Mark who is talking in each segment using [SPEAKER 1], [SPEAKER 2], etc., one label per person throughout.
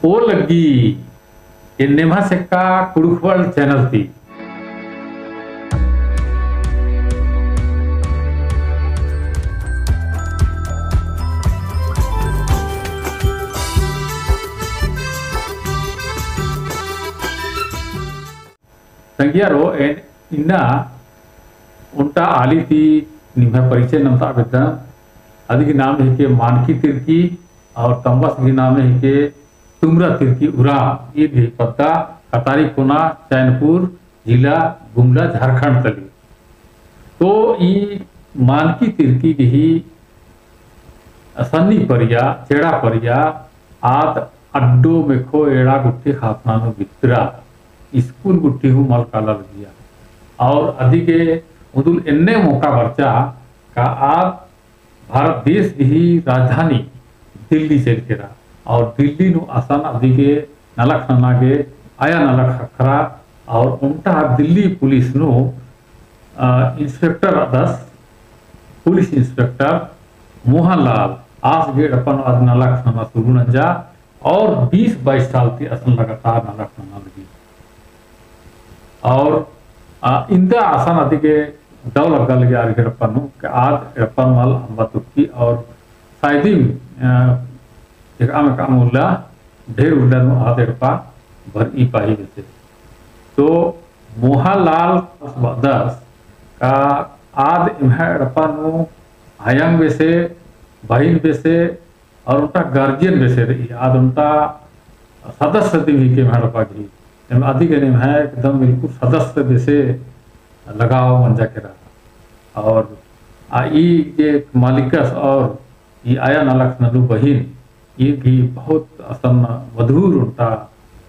[SPEAKER 1] ओ लगी ये नेमा सेक्का कुड़ुखवल चैनल थी। संज्ञारो इन्ना उनका आली थी निम्हा परिचय नमता बेदन अधिक नाम है के मानकी तिरकी और तंबस भी नाम है के तुमरा तिरकी उरा ये भी पत्ता कतारी कोना चैनपुर जिला गुमला झारखंड तली। तो ये मानकी तिरकी ही सन्नी परिया चेड़ा परिया आद अड्डो में खो एड़ा गुट्टी खासनानो बितरा स्कूल गुट्टी हूँ मल काला दिया और अधिक उदुल एन्ने मौका बच्चा का आज भारत देश ही राजधानी दिल्ली से खेरा और दिल्ली नु आसान अधिक नलक ननागे आया नलक खखरा और उनका दिल्ली पुलिस नु इंस्पेक्टर अदस पुलिस इंस्पेक्टर मोहनलाल आज गेट अपन आज नलक नना शुरू नंजा और 20-22 साल की असल लगातार नलक नना लगी और इंदा आसान अधिक डव लगा लगे आरपन आज एपन वाल अंबातुक्की और शायदी काम उल्ला ढेर उल्ला आद एड़पा भर ई पाही वैसे। तो मोहनलाल दस का आद इम्हा एड़पन आयंग वैसे बहिन वैसे और उनका गार्जियन वैसे रही आज उनका सदस्य भी के मेड़पा की अधिक है एकदम बिल्कुल सदस्य वैसे लगाव मंजा के रहा और ये मालिकस और ये आया नलक नलू बहिन ये भी बहुत असम मधुर उनका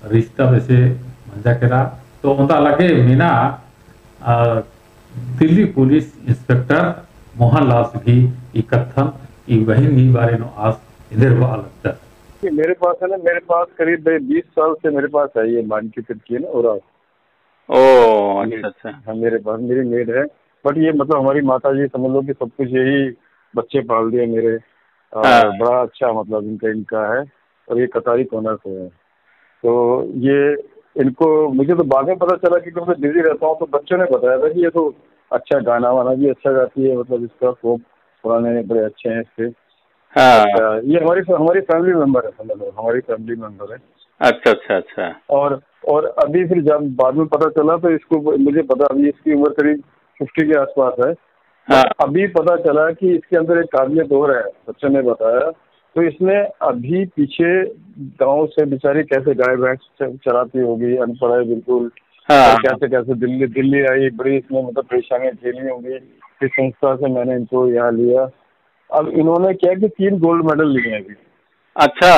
[SPEAKER 1] रिश्ता वैसे मंजा के रहा। तो उनका लगे मीना दिल्ली पुलिस इंस्पेक्टर मोहनलाल से भी ये कथन ये बहिन ही बारे में आज इधर वो लगता है।
[SPEAKER 2] मेरे पास है ना, मेरे पास करीब 20 साल से मेरे पास है ये मानकी तिरकी है ना और
[SPEAKER 3] अच्छा।
[SPEAKER 2] हाँ मेरे पास मेरी मेड है बट ये मतलब हमारी माता जी समझ लो कि सब कुछ यही बच्चे पाल दिए मेरे बड़ा अच्छा मतलब इनका है और ये कतारी कोना से है। तो ये इनको मुझे तो बाद में पता चला कि मैं बिजी रहता हूँ तो बच्चों ने बताया था कि ये तो अच्छा गाना वाना भी अच्छा गाती है मतलब इसका फोक पुराने बड़े अच्छे हैं इसके। ये हमारी फैमिली मेंबर है समझ लो हमारी फैमिली मेंबर है।
[SPEAKER 3] अच्छा अच्छा अच्छा।
[SPEAKER 2] और अभी फिर जब बाद में पता चला तो इसको मुझे पता अभी इसकी उम्र करीब 50 के आसपास है। अभी पता चला कि इसके अंदर एक काबिलियत और है बच्चे ने बताया। तो इसने अभी पीछे गांव से बेचारी कैसे गाय भैंस चराती होगी अनपढ़ है बिल्कुल कैसे दिल्ली आई बड़ी इसमें मतलब परेशानियां झेली होंगी। इस संस्था से मैंने इनको यहाँ लिया। अब इन्होंने क्या कि 3 गोल्ड मेडल लिए हैं अभी।
[SPEAKER 3] अच्छा।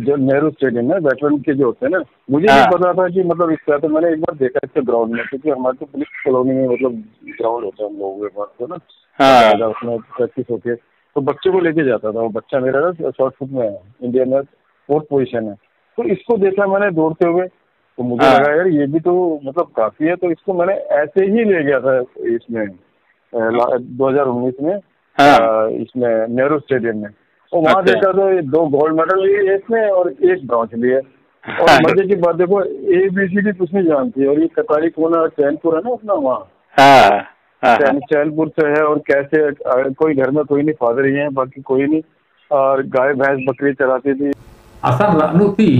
[SPEAKER 2] जो नेहरू स्टेडियम है वेटरन के जो होते हैं ना मुझे नहीं पता था कि मतलब इस तरह। तो मैंने एक बार देखा इसके ग्राउंड में क्योंकि हमारे तो पुलिस कॉलोनी में मतलब ग्राउंड होता है हम लोगों के पास तो ना उसमें प्रैक्टिस होती है तो बच्चे को लेके जाता था। वो बच्चा मेरा ना शॉर्ट फुट में है इंडिया में 4th पोजीशन है। तो इसको देखा मैंने दौड़ते हुए तो मुझे लगा यार ये भी तो मतलब काफी है। तो इसको मैंने ऐसे ही ले गया था इसमें 2019 में इसमें नेहरू स्टेडियम में। और वहाँ देखा तो 2 गोल्ड मेडल लिए इसमें और 1 ब्रॉन्ज लिए। और मजे की बात देखो ABCD कुछ नहीं जानती और ये कतारी कोना चैनपुर है ना अपना वहाँ चैनपुर से है। और कैसे कोई घर में कोई नहीं फादर ही है बाकी कोई नहीं और गाय भैंस बकरी चराती थी।
[SPEAKER 1] आसान रानू थी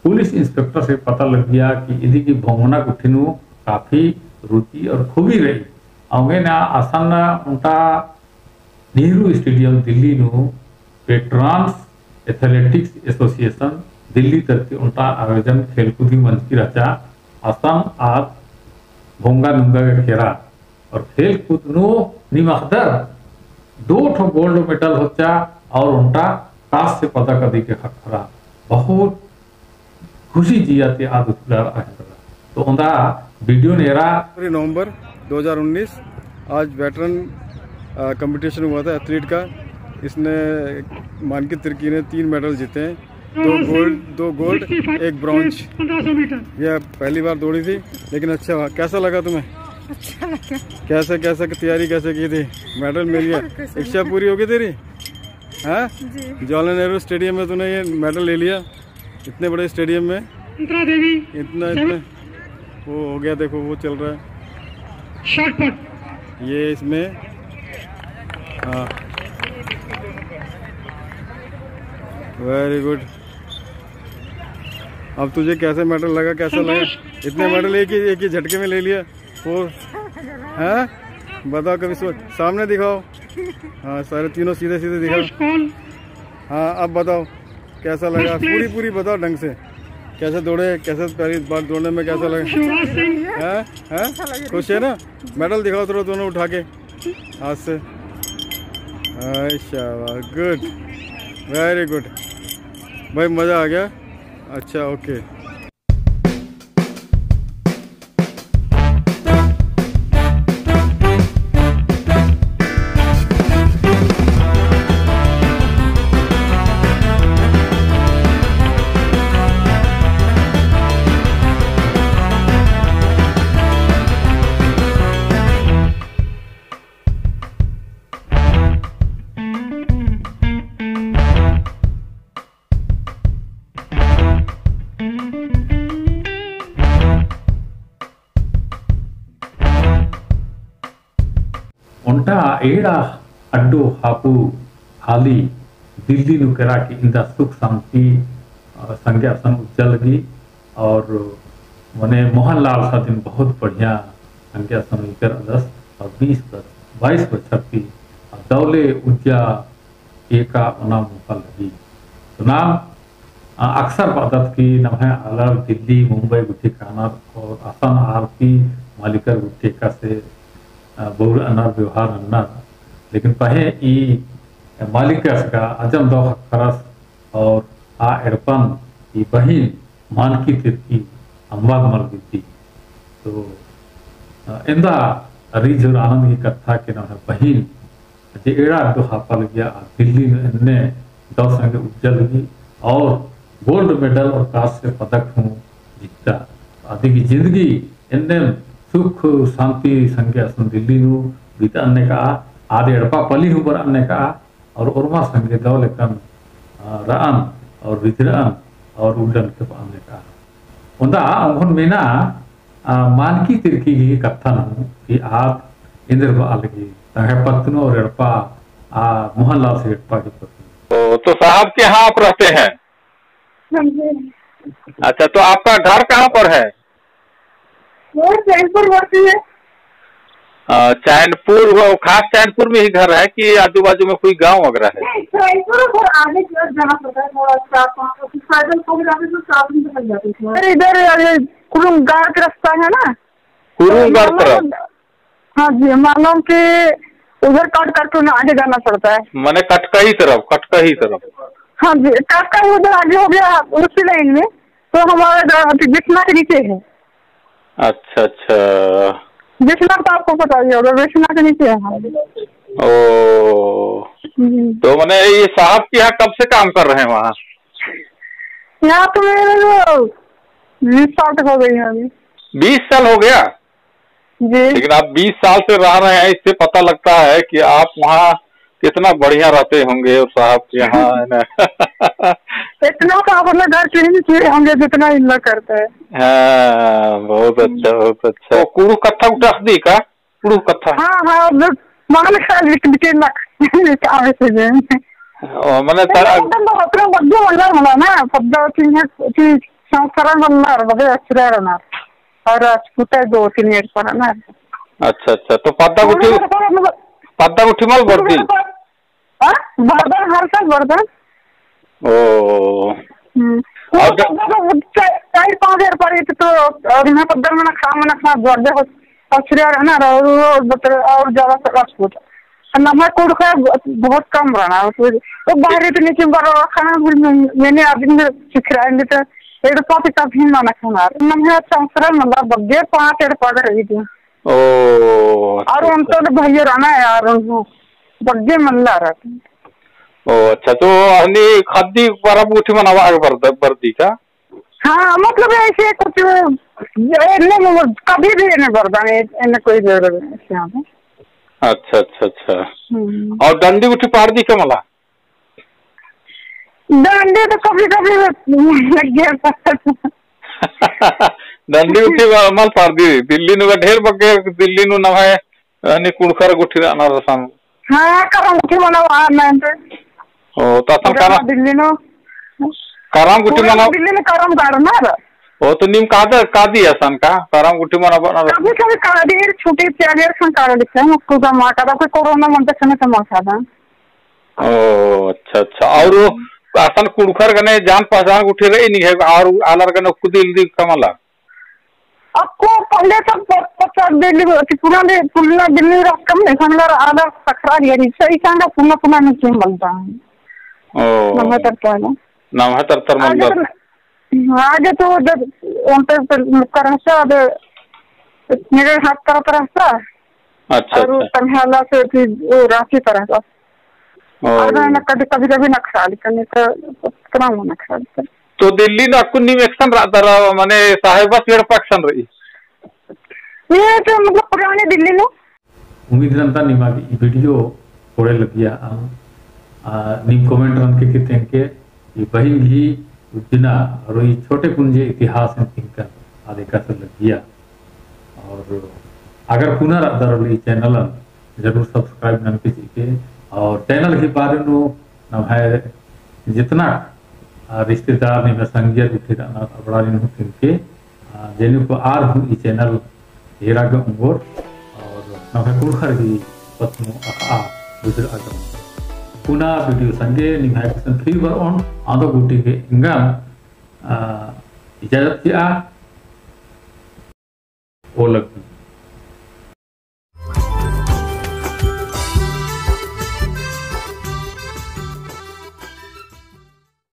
[SPEAKER 1] पुलिस इंस्पेक्टर से पता लग गया कि यदि की भोंगना कुठिनु काफी रुचि और खूबी रही आगे ना आसान उनका नेहरू स्टेडियम दिल्ली नु वेटरन्स एथलेटिक्स एसोसिएशन दिल्ली तरफ उनका आयोजन खेलकूदी मंच की रचा असम आज भोंगा नुंगा के खेरा और खेलकूद नो निमखदर 2 गोल्ड मेडल होचा और उनका काश से पदक अधिक के खरा बहुत खुशी जी आती आज तो उनका वीडियो नेरा
[SPEAKER 4] नवंबर 2019 आज वेटरन कंपटीशन हुआ था एथलीट का। इसने मानकी तिरकी ने 3 मेडल जीते हैं 2 गोल्ड 1 ब्रॉन्ज। यह पहली बार दौड़ी थी लेकिन अच्छा कैसा लगा तुम्हें?
[SPEAKER 5] अच्छा लगा।
[SPEAKER 4] कैसे तैयारी कैसे की थी? मेडल मिल गया। इच्छा पूरी होगी तेरी? हाँ, जवाहरलाल नेहरू स्टेडियम में तूने ये मेडल ले लिया, इतने बड़े स्टेडियम में। इतना वो हो गया, देखो वो चल रहा है शॉटपुट ये इसमें। हाँ, वेरी गुड। अब तुझे कैसे मेडल लगा, कैसा लगा? इतने मेडल एक ही झटके में ले लिया। 4 है, बताओ कभी सामने दिखाओ। हाँ, सारे तीनों सीधे सीधे दिखाओ। हाँ, अब बताओ कैसा लगा, पूरी बताओ ढंग से। कैसे दौड़े, कैसे पहली बार दौड़ने में कैसा लगा? हैं? खुश है ना? मेडल दिखाओ थोड़ा दोनों उठा के हाथ से। शाबाश, गुड, वेरी गुड भाई, मज़ा आ गया। अच्छा, ओके।
[SPEAKER 1] उंटा एड़ा अड्डो हापू हाली दिल्ली नु करा कि इंदा सुख शांति संज्ञा सन उज्जलगी और मने मोहनलाल सा दिन बहुत बढ़िया संज्ञा सन कर 10 और 22 बच्चर की दौले उज्जा एका उना मुका लगी। तो नाम अक्सर बादत की नमः अलर दिल्ली मुंबई गुठी कानर और आसान आरती मालिकर गुठी का से बहुर अनार व्यवहार अन्ना, लेकिन पहे ई मालिकस का अजम दो खरस और आ एड़पन ई बही मानकी तिरकी अम्बाग मर गई। तो इंदा रिझुर आनंद की कथा के नाम है बहीन जे एड़ा दो हापल गया दिल्ली में ने दो संगे उज्जलगी और गोल्ड मेडल और कांस्य पदक हूँ जीता। आदि की जिंदगी इनने सुख शांति संज्ञा सन दिल्ली नु बीता अन्य का आदि एड़पा पली हुबर अन्य का और उर्मा संगे दौले कन रान और रिजरान और उडन के अन्य का उनदा अंगन मेना मानकी तिरकी की कथा नु कि आप इंद्र बालगी तहे पत्नो और एड़पा मोहनलाल से एड़पा की पत्नी।
[SPEAKER 3] तो साहब के यहाँ आप रहते हैं? अच्छा, तो आपका घर कहाँ पर है?
[SPEAKER 5] वो चैनपुर बढ़ती है।
[SPEAKER 3] चैनपुर, वो खास चैनपुर में ही घर है कि आजू बाजू में कोई गांव वगैरह है?
[SPEAKER 5] चैनपुर और आगे की ओर जाना पड़ता है थोड़ा, 4-5 पैदल को जाते तो 7 दिन लग जाते हैं। अरे इधर कुरुंगार का रास्ता है ना,
[SPEAKER 3] कुरुंगार तरफ?
[SPEAKER 5] हाँ जी, मालूम कि उधर काट करके ना आगे जाना पड़ता है।
[SPEAKER 3] मैंने कटकही तरफ।
[SPEAKER 5] हाँ जी, काटका उधर आगे हो गया उसी लाइन में, तो हमारा जितना के नीचे है।
[SPEAKER 3] अच्छा,
[SPEAKER 5] विश्वनाथ तो आपको पता ही होगा, विश्वनाथ के नीचे है।
[SPEAKER 3] ओ, तो मैंने ये साहब के यहाँ कब से काम कर रहे हैं वहाँ?
[SPEAKER 5] यहाँ तो मेरे 20 साल तक हो गई है अभी। 20
[SPEAKER 3] साल हो गया
[SPEAKER 5] जी।
[SPEAKER 3] लेकिन आप 20 साल से रह रहे हैं, इससे पता लगता है कि आप वहाँ कितना बढ़िया रहते होंगे और साहब के यहाँ है ना।
[SPEAKER 5] इतना तो अपने घर के ही होंगे जितना इन लोग करते हैं।
[SPEAKER 3] हाँ, बहुत अच्छा। तो कुरु कथा उठा दी का? कुरु कथा?
[SPEAKER 5] हाँ, मान
[SPEAKER 3] मैंने
[SPEAKER 5] बड्डे बल्लार मला ना पद्धती संस्करण बल्लार बड़े अक्षर ना और राजपूत 2-3 ईयर पर ना।
[SPEAKER 3] अच्छा, तो पद्दा गुठी मल बढ़ती
[SPEAKER 5] बर्दन हर साल बर्दन।
[SPEAKER 3] ओ,
[SPEAKER 5] 4-5 ईयर पर तो और मैं पद्दन में खा बर्थडे हो अक्षर है ना और ज्यादा राजपूत नंबर कोड का बहुत कम रहना तो बाहर इतने की खाना मैंने अभी सीख रहा है तो एड़ पाते का भी माना खाना नम्हे संस्करण मतलब बग्गे 5 एड़ पड़ रही थी। और हम तो भैया रहना है यार बग्गे मल्ला रहते।
[SPEAKER 3] ओ अच्छा, तो हनी खादी परब उठी मनावा आगे बढ़ती का?
[SPEAKER 5] हाँ, मतलब ऐसे कुछ कभी भी नहीं बढ़ता है कोई जरूरत नहीं।
[SPEAKER 3] अच्छा। और डंडी उठी पार दी क्या मला?
[SPEAKER 5] डंडे तो कभी कभी लग गया
[SPEAKER 3] डंडी उठी मल पार दी दिल्ली नु ढेर बगे दिल्ली नु नवाय अनि कुणखर गुठी ना रसम
[SPEAKER 5] हाँ करम गुठी मना मैं
[SPEAKER 3] ओ तासन कारा
[SPEAKER 5] दिल्ली नु
[SPEAKER 3] करम गुठी मना
[SPEAKER 5] दिल्ली में करम गाड़ ना
[SPEAKER 3] ओ तो निम कादी असन का करम गुठी मना बना
[SPEAKER 5] कभी कभी काड़ी छुट्टी त्यागेर सन काड़ दिखता है उसको का मां का कोई कोरोना मनते समय से मौका था
[SPEAKER 3] ओ अच्छा और असन कुणखर गने जान पहचान उठे रही नहीं है और आलर गने कुदिल दी कमला
[SPEAKER 5] आपको पहले तक पता दिल्ली पुना दिल्ली रकम नहीं हमला आधा तकरार ये सही सांगा पुना नहीं क्यों बोलता है
[SPEAKER 3] ओ
[SPEAKER 5] नमः तरता है
[SPEAKER 3] नाम है तरतर मतलब
[SPEAKER 5] आज तो जब उन पे करसा मेरे हाथ तरफ रहता
[SPEAKER 3] अच्छा
[SPEAKER 5] और तन्हाला से वो राशि तरह का और ना कभी कभी नक्शा करने का क्रम नक्शा
[SPEAKER 3] तो दिल्ली ना कुछ एक्शन रहा माने साहेब पेड़ पक्षन रही
[SPEAKER 5] ये तो मतलब पुराने दिल्ली में
[SPEAKER 1] उम्मीद रंता निमा की वीडियो थोड़े लगिया निम कमेंट रन के किते के ये बहिन भी उतना और ये छोटे कुंजे इतिहास में थिंकर आदि का से लगिया और अगर पुनः दरली चैनल जरूर सब्सक्राइब नन के और चैनल के बारे में न है जितना रिश्तेदार ने संज्ञा उठी बड़ा के जेनु को आर ई चैनल हेरा के उंगोर और न कुखर की पत्नु दूसरे आगम पुनः वीडियो संगे निभाए फ्री वर ऑन आदो गुटी के इंगम इजाजत की ओ लगी